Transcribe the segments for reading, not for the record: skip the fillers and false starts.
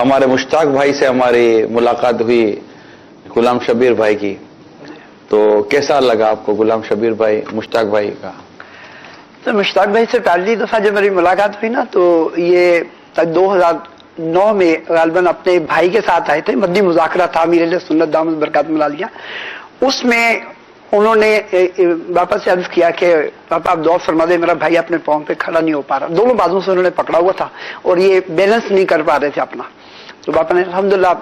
हमारे मुश्ताक भाई से हमारी मुलाकात हुई, गुलाम शबीर भाई की, तो कैसा लगा आपको गुलाम शबीर भाई, मुश्ताक भाई का? तो मुश्ताक भाई से पहली दफा जब मेरी मुलाकात हुई ना, तो ये 2009 में गालिबन अपने भाई के साथ आए थे, मद्दी मुज़ाकरा था मेरे लिए सुन्नत दामद बरकात मिलालिया। उसमें उन्होंने पापा से अर्ज किया कि पापा आप दुआ फरमा दे, मेरा भाई अपने पाँव पे खड़ा नहीं हो पा रहा, दोनों बाजू से उन्होंने पकड़ा हुआ था और ये बैलेंस नहीं कर पा रहे थे अपना। तो पापा ने अल्हम्दुलिल्लाह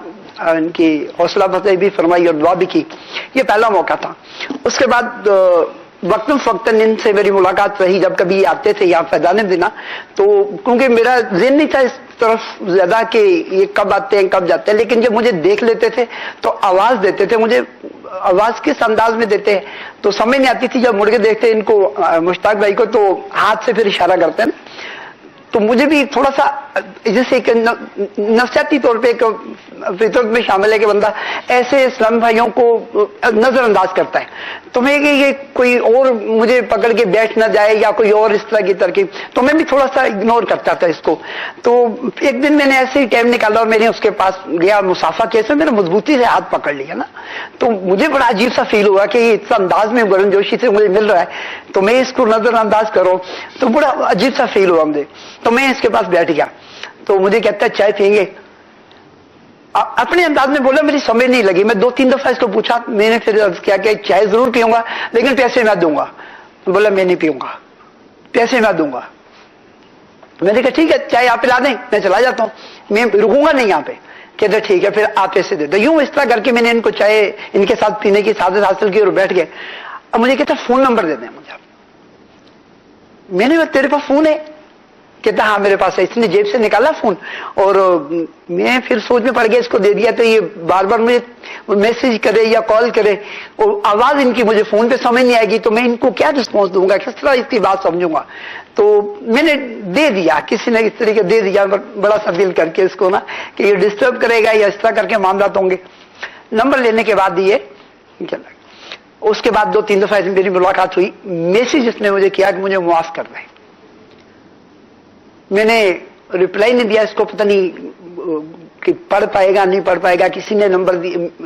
इनकी हौसला अफजाई भी फरमाई और दुआ भी की। ये पहला मौका था। उसके बाद वक्तन फक्तन इनसे मेरी मुलाकात रही, जब कभी ये आते थे यहाँ फैजान मदीना, तो क्योंकि मेरा ज़हन नहीं था इस तरफ ज्यादा कि ये कब आते हैं कब जाते हैं, लेकिन जब मुझे देख लेते थे तो आवाज देते थे, मुझे आवाज किस अंदाज में देते हैं तो समझ नहीं आती थी। जब मुड़ के देखते इनको मुश्ताक भाई को, तो हाथ से फिर इशारा करते हैं ना, तो मुझे भी थोड़ा सा जैसे एक नफसियाती तौर पे एक फितरत में शामिल है कि बंदा ऐसे इस्लाम भाइयों को नजरअंदाज करता है। तो मैं ये कोई और मुझे पकड़ के बैठ ना जाए या कोई और इस तरह की तरकीब, तो मैं भी थोड़ा सा इग्नोर करता था इसको। तो एक दिन मैंने ऐसे ही टाइम निकाला और मैंने उसके पास गया, मुसाफा कैसे मेरा मजबूती से हाथ पकड़ लिया ना, तो मुझे बड़ा अजीब सा फील हुआ कि इस अंदाज में गर्मजोशी से मुझे मिल रहा है, तो मैं इसको नजरअंदाज करूं, तो बड़ा अजीब सा फील हुआ मुझे। तो मैं इसके पास बैठ गया, तो मुझे कहता है चाय पियेंगे, अपने अंदाज में बोला, मेरी समझ नहीं लगी। मैं 2-3 दफा इसको पूछा, मैंने फिर अर्ज किया कि चाय जरूर पीऊंगा लेकिन पैसे मैं दूंगा। बोला मैं नहीं पीऊंगा, पैसे मैं दूंगा। मैंने कहा ठीक है चाय आप पिला दें, मैं चला जाता हूं, मैं रुकूंगा नहीं यहाँ पे। कहते ठीक है फिर आप पैसे दे दो। यूं इस तरह करके मैंने इनको चाय इनके साथ पीने की सादत हासिल की और बैठ गए। अब मुझे कहता फोन नंबर दे दें मुझे। मैंने कहा तेरे पास फोन है? कहता हाँ मेरे पास है। इसने जेब से निकाला फोन और मैं फिर सोच में पड़ गया, इसको दे दिया तो ये बार बार मुझे मैसेज करे या कॉल करे और आवाज इनकी मुझे फोन पे समझ नहीं आएगी, तो मैं इनको क्या रिस्पॉन्स दूंगा, किस तरह इसकी बात समझूंगा। तो मैंने दे दिया, किसी ने इस तरीके दे दिया बड़ा सा फील करके इसको ना कि ये डिस्टर्ब करेगा या इस तरह करके मामला होंगे। नंबर लेने के बाद ये चला। उसके बाद 2-3 दफा मेरी मुलाकात हुई। मैसेज इसने मुझे किया कि मुझे माफ कर दे। मैंने रिप्लाई नहीं दिया, इसको पता नहीं कि पढ़ पाएगा नहीं पढ़ पाएगा, किसी ने नंबर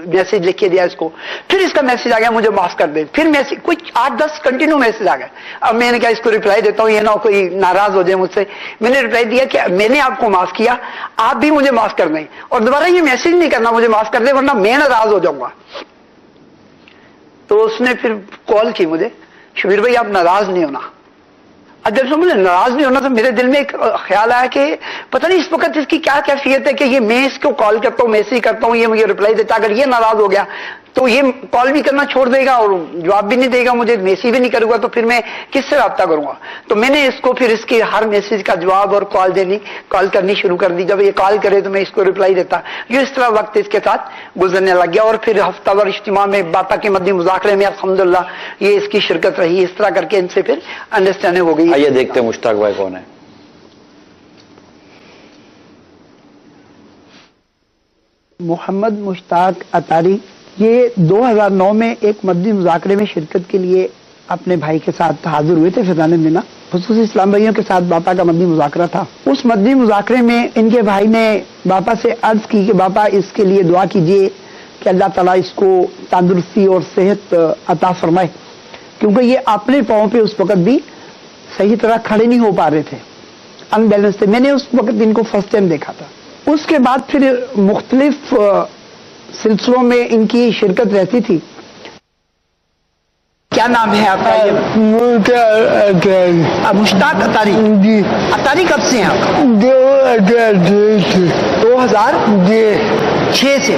मैसेज लिख के दिया इसको। फिर इसका मैसेज आ गया मुझे माफ कर दे। फिर मैसेज कुछ 8-10 कंटिन्यू मैसेज आ गए। अब मैंने कहा इसको रिप्लाई देता हूँ, ये ना कोई नाराज हो जाए मुझसे। मैंने रिप्लाई दिया कि मैंने आपको माफ किया, आप भी मुझे माफ कर दें और दोबारा ये मैसेज नहीं करना मुझे माफ कर दे वरना मैं नाराज हो जाऊंगा। तो उसने फिर कॉल की मुझे, शबीर भाई आप नाराज नहीं होना। अब जब से मुझे नाराज नहीं होना तो मेरे दिल में एक ख्याल आया कि पता नहीं इस वक्त इसकी क्या कैफियत है कि ये मैं इसको कॉल करता हूँ, मैसेज करता हूँ, ये मुझे रिप्लाई देता, अगर ये नाराज हो गया तो ये कॉल भी करना छोड़ देगा और जवाब भी नहीं देगा, मुझे मैसेज भी नहीं करूंगा, तो फिर मैं किससे राब्ता करूंगा। तो मैंने इसको फिर इसके हर मैसेज का जवाब और कॉल करनी शुरू कर दी। जब ये कॉल करे तो मैं इसको रिप्लाई देता। ये इस तरह वक्त इसके साथ गुजरने लग गया और फिर हफ्तावार इज्तिमा में बाता के मद्दी मुज़ाकरे में अल्हम्दुलिल्लाह ये इसकी शिरकत रही। इस तरह करके इनसे फिर अंडरस्टैंडिंग हो गई। आइए देखते हैं मुश्ताक भाई कौन है। मोहम्मद मुश्ताक अतारी, ये 2009 में एक मद्दी मुज़ाकरे में शिरकत के लिए अपने भाई के साथ हाजिर हुए थे फैजान मदीना। खुसूसी इस्लाम भाइयों के साथ बापा का मद्दी मुज़ाकरा था। उस मद्दी मुज़ाकरे में इनके भाई ने बापा से अर्ज की कि बापा इसके लिए दुआ कीजिए कि अल्लाह ताला इसको तंदुरुस्ती और सेहत अता फरमाए, क्योंकि ये अपने पाँव पे उस वक्त भी सही तरह खड़े नहीं हो पा रहे थे, अनबैलेंस थे। मैंने उस वक्त इनको फर्स्ट टाइम देखा था। उसके बाद फिर मुख्तलिफ सिलसिलों में इनकी शिरकत रहती थी। क्या नाम है आपका? मुश्ताक अतारी। अतारी कब से हैं आप? 2006 से।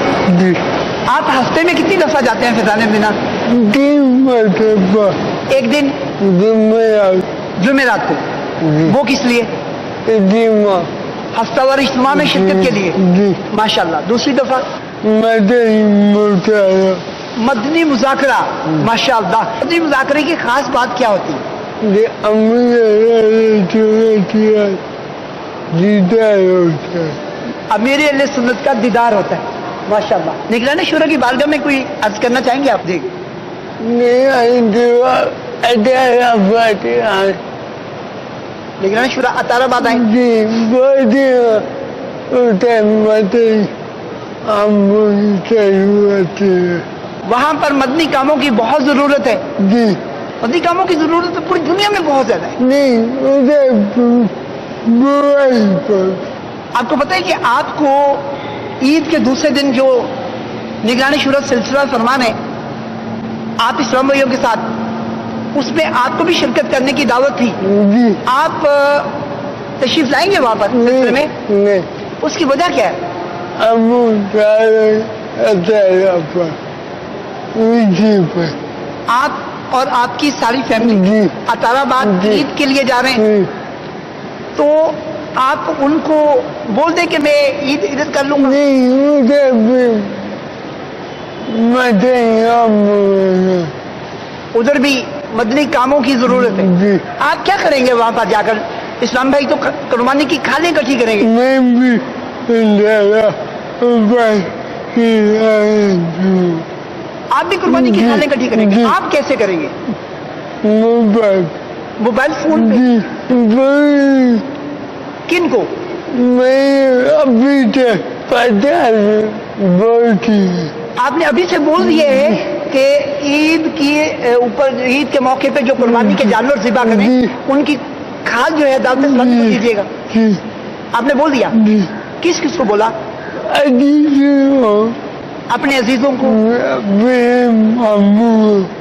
आप हफ्ते में कितनी दफा जाते हैं फैजान मदीना? 3 मरतबा। एक दिन जुमेरात को। वो किस लिए? हफ्तावार इज्तिमा में शिरकत के लिए। माशाल्लाह। दूसरी दफा मदनी मुज़ाकरा। माशाल्लाह। मदनी मुज़ाकरे की खास बात क्या होती है? दीदार होता है, अमीर अहले सुन्नत का दीदार होता है। माशाल्लाह। निगरानी शुरा की बारगाह में कोई अर्ज करना चाहेंगे आप? जी निगरानी शुरा अताराबाद आए। وہاں پر مدنی کاموں کی بہت ضرورت ہے. جی مدنی کاموں کی ضرورت تو پوری دنیا میں بہت زیادہ ہے. نہیں ادھر آپ کو پتہ ہے کہ آپ کو عید کے دوسرے دن جو نگرانی شورا سلسلہ فرمان ہے آپ اسلام بھائیوں کے ساتھ، اس میں آپ کو بھی شرکت کرنے کی دعوت تھی. جی آپ تشریف لائیں گے وہاں پر سلسلے میں؟ نہیں اس کی وجہ کیا ہے؟ آپ اور آپ کی ساری فیملی جی اطہر آباد جی عید کے لیے جا رہے ہیں، تو آپ ان کو بول دیں کہ میں عید ادھر کر لوں گا. ادھر بھی مدنی کاموں کی ضرورت ہے. آپ کیا کریں گے وہاں پر جا کر؟ اسلام بھائی تو قربانی کی کھالیں اکٹھی کریں گے. آپ بھی قربانی کی کھالیں اکٹھی کریں گے. آپ کیسے کریں گے؟ موبائل فون پہ. کن کو؟ آپ نے ابھی سے بول دیے ہے کہ عید کے اوپر، عید کے موقع پہ جو قربانی کے جانور ذبح کریں ان کی کھال جو ہے دعوت اسلامی کو دیجیے گا. آپ نے بول دیا؟ کس کس کو بولا؟ اپنے عزیزوں کو،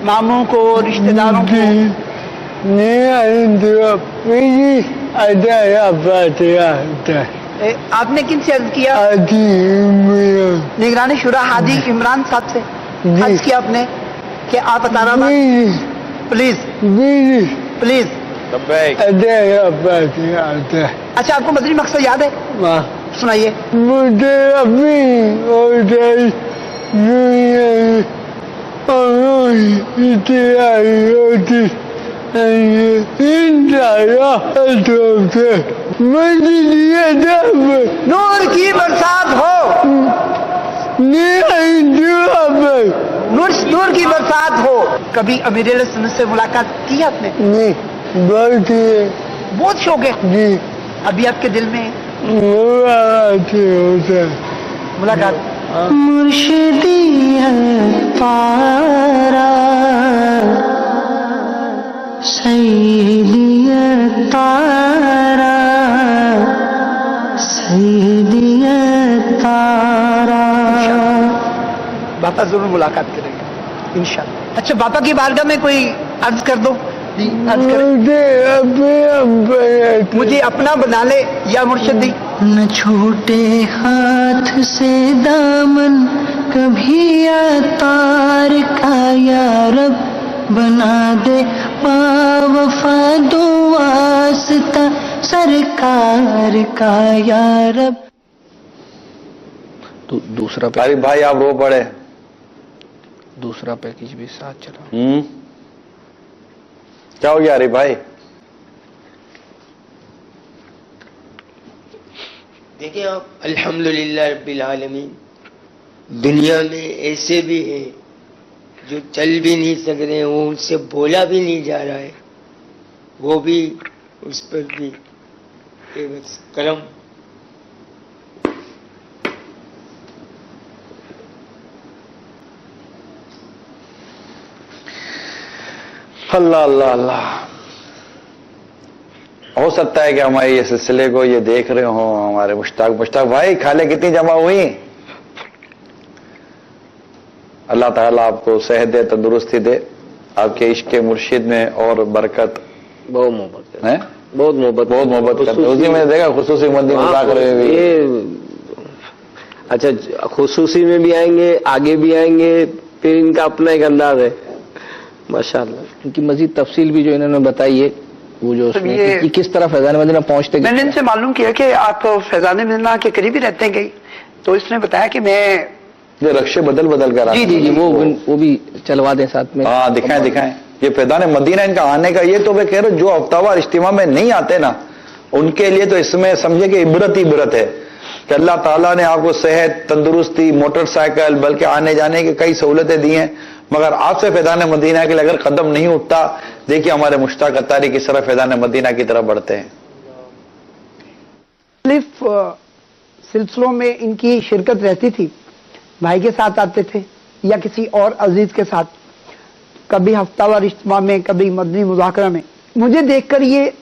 ماموں کو، رشتہ داروں کو. آپ نے کن سے عرض کیا؟ نگرانی شورا حاجی عمران صاحب سے عرض کیا آپ نے کہ آپ اطہر آباد پلیز پلیز. اچھا آپ کو مدنی مقصد یاد ہے؟ سنائیے. نور کی برسات ہو، نور کی برسات ہو. کبھی امیر اہل سنت سے ملاقات کی آپ نے؟ بہت شوق ہے. ابھی آپ کے دل میں ملاقات؟ مرشدی پارا سیدی تارا سیدی تارا. باپا ضرور ملاقات کریں گے انشاءاللہ. اچھا باپا کی بارگاہ میں کوئی عرض کر دو. مجھے اپنا بنا لے یا مرشدی. نہ چھوٹے ہاتھ سے دامن کبھی عطار کا یا رب، بنا دے وفا دو واسطہ سرکار کا یا رب. دوسرا عارف بھائی آپ رو پڑے. دوسرا پیکج بھی ساتھ چلا. کیا ہو گیا عارف بھائی؟ دیکھیں آپ، الحمدللہ رب العالمین، دنیا میں ایسے بھی ہیں جو چل بھی نہیں سک رہے ہیں، وہ ان سے بولا بھی نہیں جا رہا ہے، وہ بھی اس پر بھی بس کرم. اللہ اللہ اللہ. ہو سکتا ہے کہ ہمارے یہ سلسلے کو یہ دیکھ رہے ہوں ہمارے مشتاق بھائی. کھالے کتنی جمع ہوئی؟ اللہ تعالیٰ آپ کو صحت دے، تندرستی دے، آپ کے عشق مرشد میں اور برکت. بہت محبت ہے، بہت محبت کرتے. اسی میں دیکھا خصوصی مدنی مذاکرے میں بھی. اچھا خصوصی میں بھی آئیں گے، آگے بھی آئیں گے، پھر ان کا اپنا ایک انداز ہے ماشاءاللہ. ان کی مزید تفصیل بھی جو انہوں نے بتائی ہے، وہ جو اس میں کہ کس طرح فیضان مدینہ پہنچتے. میں نے ان سے معلوم کیا کہ آپ فیضان مدینہ کے قریب ہی رہتے ہیں کہیں، تو اس نے بتایا کہ میں یہ رقشے بدل کر جی وہ بھی چلوا دیں ساتھ میں. ہاں دکھائیں. یہ فیضان مدینہ ان کا آنے کا، یہ تو میں کہہ رہا ہوں جو ہفتہ وار اجتماع میں نہیں آتے نا، ان کے لیے تو اس میں سمجھے کہ عبرت ہی عبرت ہے کہ اللہ تعالیٰ نے آپ کو صحت، تندرستی، موٹر سائیکل، بلکہ آنے جانے کی کئی سہولتیں دی ہیں، مگر آپ سے فیضان مدینہ کے لیے اگر قدم نہیں اٹھتا، دیکھیے ہمارے مشتاق اتاری کس طرح فیضان مدینہ کی طرف بڑھتے ہیں. सिलसिलों में इनकी शिरकत रहती थी, भाई के साथ आते थे या किसी और अजीज के साथ, कभी हफ्तावार इज्तिमा में, कभी मदनी मुज़ाकरा में, मुझे देखकर ये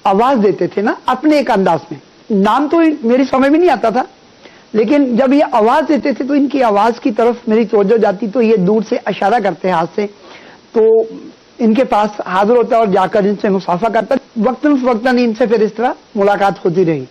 आवाज देते थे ना अपने एक अंदाज में। नाम तो मेरी समझ में नहीं आता था, लेकिन जब ये आवाज देते थे तो इनकी आवाज की तरफ मेरी तवज्जो जाती, तो ये दूर से इशारा करते हाथ से, तो इनके पास हाजिर होता और जाकर इनसे मुसाफा करता। वक्तन इनसे फिर इस तरह मुलाकात होती रही।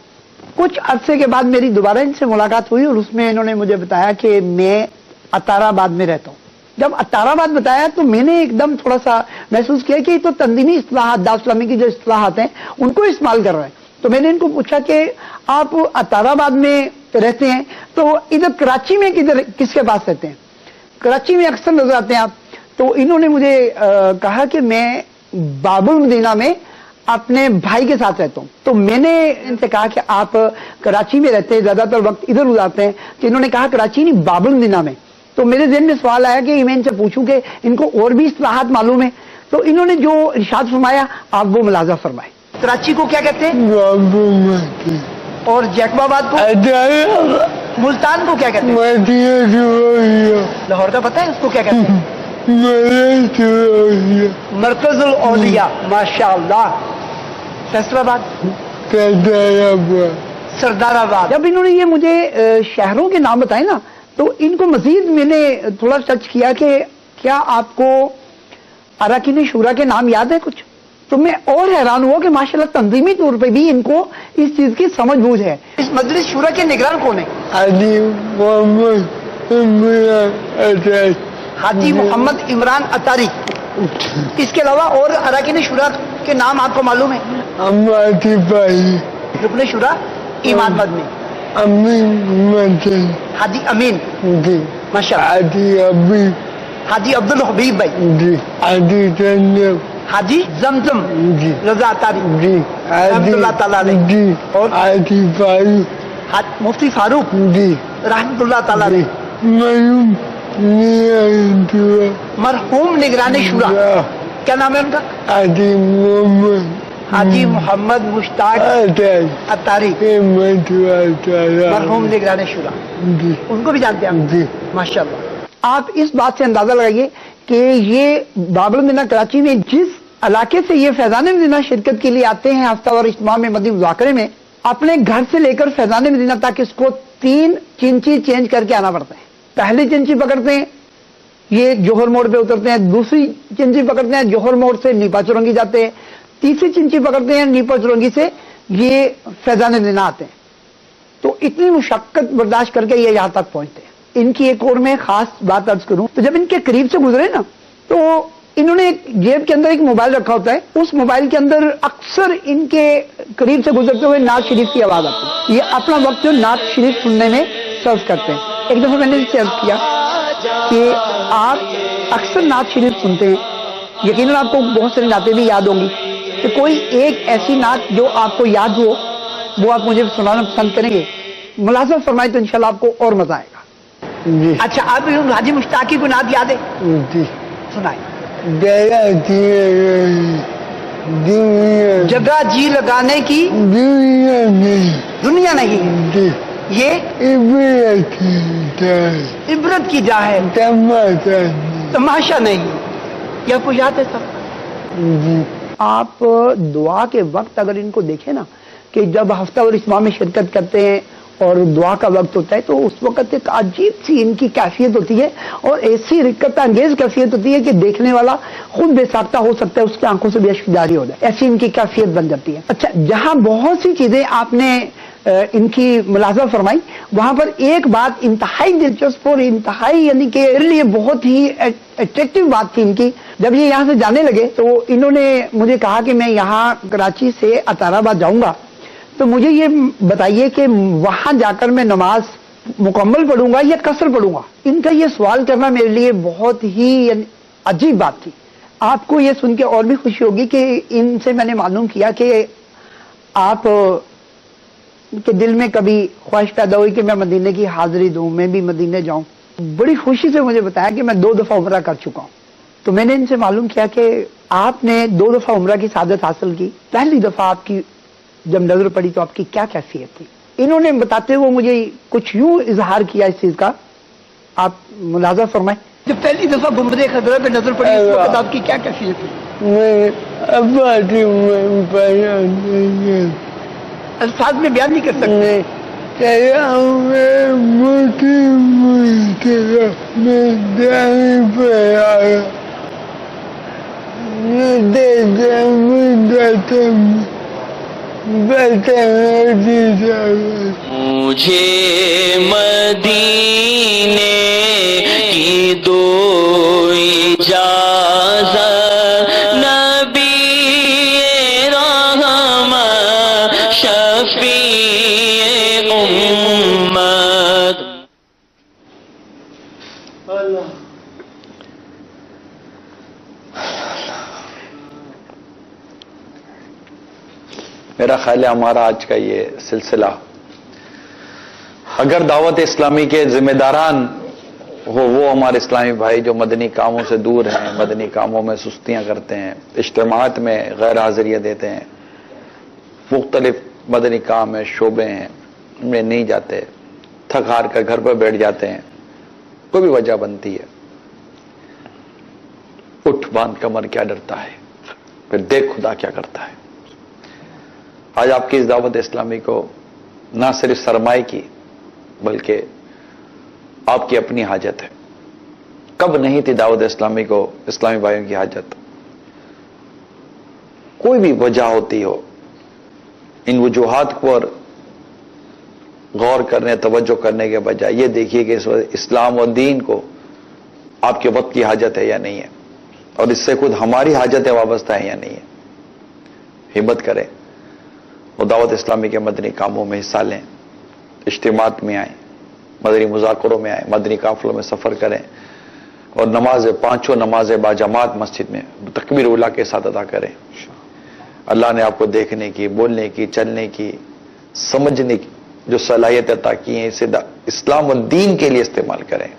कुछ अरसे के बाद मेरी दोबारा इनसे मुलाकात हुई और उसमें इन्होंने मुझे बताया कि मैं अताराबाद में रहता हूँ। जब अताराबाद बताया तो मैंने एकदम थोड़ा सा महसूस किया कि तो तंजीमी इस्तिलाहात, दारुल इस्लामी की जो इस्तिलाहात हैं उनको इस्तेमाल कर रहे हैं। तो मैंने इनको पूछा कि आप अताराबाद में रहते हैं तो इधर कराची में किधर किसके पास रहते हैं? कराची में अक्सर नजर आते हैं आप। तो इन्होंने मुझे कहा कि मैं बाबुल मदीना में अपने भाई के साथ रहता हूँ। तो मैंने इनसे कहा कि आप कराची में रहते हैं, ज्यादातर वक्त इधर गुजारते हैं। तो इन्होंने कहा कराची नहीं, बाबुल मदीना में। तो मेरे ज़हन में सवाल आया कि मैं इनसे पूछूं कि इनको और भी इस्तिलाहात मालूम है। तो इन्होंने जो इरशाद फरमाया आप वो मुलाजा फरमाए। कराची को क्या कहते हैं? और जैकबाबाद को? मुल्तान को क्या कहते हैं? लाहौर का पता है उसको क्या कहते हैं? मरकजुल औलिया। माशाअल्लाह। फैसलाबाद? सरदाराबाद। जब इन्होंने ये मुझे शहरों के नाम बताए ना, तो इनको मजीद मैंने थोड़ा सर्च किया कि क्या आपको अरकान शूरा के नाम याद है कुछ? तो मैं और हैरान हुआ कि माशाल्लाह तंजीमी तौर पे भी इनको इस चीज की समझ बूझ है। इस मजलिस शूरा के निगरान कौन है? हाजी मोहम्मद इमरान अतारी। इसके अलावा और अरकान शूरा के नाम आपको मालूम है? रुकन शूरा ईमान मदनी, हाजी अमीन, माशाअल्लाह, हाजी अब्दुल हबीब भाई, हाजी जमजम, रजा अतारी, रहमतुल्लाह ताला अलैह, और मुफ्ती फारूक, रहमतुल्लाह ताला अलैह, मरहूम निगरानी शुरा। क्या नाम है उनका? हाजी मोहम्मद मुश्ताक अतारी, मरहूम निगरानी शुरा। उनको भी जानते हैं आप? माशाअल्लाह। आप इस बात से अंदाजा लगाइए कि ये बाबुल मदीना कराची में जिस इलाके से ये फैजान मदीना शिरकत के लिए आते हैं हफ्तावार इज्तिमा में, मदनी मुज़ाकरे में, अपने घर से लेकर फैजान मदीना तक इसको 3 चिंची चेंज करके आना पड़ता है। पहली चिंची पकड़ते हैं, ये जौहर मोड़ पे उतरते हैं। दूसरी चिंची पकड़ते हैं, जौहर मोड़ से नीपा चुरंगी जाते हैं। तीसरी चिंची पकड़ते हैं, नीपा चुरंगी से ये फैजान मदीना आते हैं। तो इतनी मुशक्कत बर्दाश्त करके ये यहाँ तक पहुंचते हैं। इनकी एक और मैं खास बात अर्ज करूं तो जब इनके करीब से गुजरे ना, तो इन्होंने एक जेब के अंदर एक मोबाइल रखा होता है। उस मोबाइल के अंदर अक्सर इनके करीब से गुजरते हुए नात शरीफ की आवाज आती है। ये अपना वक्त जो नात शरीफ सुनने में सर्व करते हैं। एक दफा मैंने इससे अर्ज किया कि आप अक्सर नात शरीफ सुनते हैं, यकीनन आपको बहुत सारी नातें भी याद होंगी, कि कोई एक ऐसी नात जो आपको याद हो वो आप मुझे सुनाना पसंद करेंगे? मुलाज़ा फरमाए तो इंशाल्लाह आपको और मजा आएगा। जी। अच्छा, आप हाजी मुश्ताक की नात याद है? जी। सुनाए। जगह जी लगाने की दुनिया नहीं, ये इबरत की जा है, तमाशा नहीं। ये आपको याद है सब? आप दुआ के वक्त अगर इनको देखें ना, कि जब हफ्तावार इज्तिमा में शिरकत करते हैं और दुआ का वक्त होता है, तो उस वक्त एक अजीब सी इनकी कैफियत होती है और ऐसी रिक्कत अंगेज कैफियत होती है कि देखने वाला खुद बेसाख्ता हो सकता है, उसकी आंखों से भी अश्क जारी हो जाए, ऐसी इनकी कैफियत बन जाती है। अच्छा, जहां बहुत सी चीजें आपने इनकी मुलाज़ा फरमाई, वहां पर एक बात इंतहाई दिलचस्प और इंतहाई यानी कि मेरे लिए बहुत ही अट्रैक्टिव बात थी इनकी। जब ये यहाँ से जाने लगे तो इन्होंने मुझे कहा कि मैं यहाँ कराची से अताराबाद जाऊंगा, तो मुझे ये बताइए कि वहां जाकर मैं नमाज मुकम्मल पढ़ूंगा या कसर पढ़ूंगा? इनका ये सवाल करना मेरे लिए बहुत ही अजीब बात थी। आपको ये सुन के और भी खुशी होगी कि इनसे मैंने मालूम किया कि आप के दिल में कभी ख्वाहिश पैदा हुई कि मैं मदीने की हाजिरी दूं, मैं भी मदीने जाऊं। बड़ी खुशी से मुझे बताया कि मैं 2 दफा उम्रा कर चुका हूं। तो मैंने इनसे मालूम किया कि आपने 2 दफा उम्रा की सादत हासिल की, पहली दफा आपकी जब नजर पड़ी तो आपकी क्या कैफियत थी? انہوں نے بتاتے ہوئے مجھے کچھ یوں اظہار کیا اس چیز کا، آپ ملاحظہ فرمائیں. جب پہلی دفعہ گنبد خضرا پہ نظر پڑی اس وقت آپ کی کیا کیفیت تھی؟ میں ابادی میں بیان نہیں الفاظ میں بیان نہیں کر سکتے. میں موٹی مشکل میں جانے پہ آیا مجھے مدینے کی دو اجازت نبی رحمت شفیع امت. میرا خیال ہے ہمارا آج کا یہ سلسلہ، اگر دعوت اسلامی کے ذمہ داران ہو وہ ہمارے اسلامی بھائی جو مدنی کاموں سے دور ہیں، مدنی کاموں میں سستیاں کرتے ہیں، اجتماعات میں غیر حاضریاں دیتے ہیں، مختلف مدنی کام ہیں، شعبے ہیں، ان میں نہیں جاتے، تھک ہار کر گھر پر بیٹھ جاتے ہیں، کوئی بھی وجہ بنتی ہے، اٹھ باندھ کمر کیا ڈرتا ہے، پھر دیکھ خدا کیا کرتا ہے. آج آپ کی اس دعوت اسلامی کو نہ صرف سرمائے کی بلکہ آپ کی اپنی حاجت ہے. کب نہیں تھی دعوت اسلامی کو اسلامی بھائیوں کی حاجت؟ کوئی بھی وجہ ہوتی ہو، ان وجوہات پر غور کرنے، توجہ کرنے کے بجائے یہ دیکھیے کہ اس وقت اسلام و دین کو آپ کے وقت کی حاجت ہے یا نہیں ہے، اور اس سے خود ہماری حاجتیں وابستہ ہیں یا نہیں ہے. ہمت کریں وہ دعوت اسلامی کے مدنی کاموں میں حصہ لیں، اجتماعات میں آئیں، مدنی مذاکروں میں آئیں، مدنی قافلوں میں سفر کریں، اور پانچوں نمازیں باجماعت مسجد میں تکبیر اولیٰ کے ساتھ ادا کریں. اللہ نے آپ کو دیکھنے کی، بولنے کی، چلنے کی، سمجھنے کی جو صلاحیت عطا کی ہیں، اسے اسلام و دین کے لیے استعمال کریں.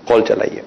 کال چلائیے.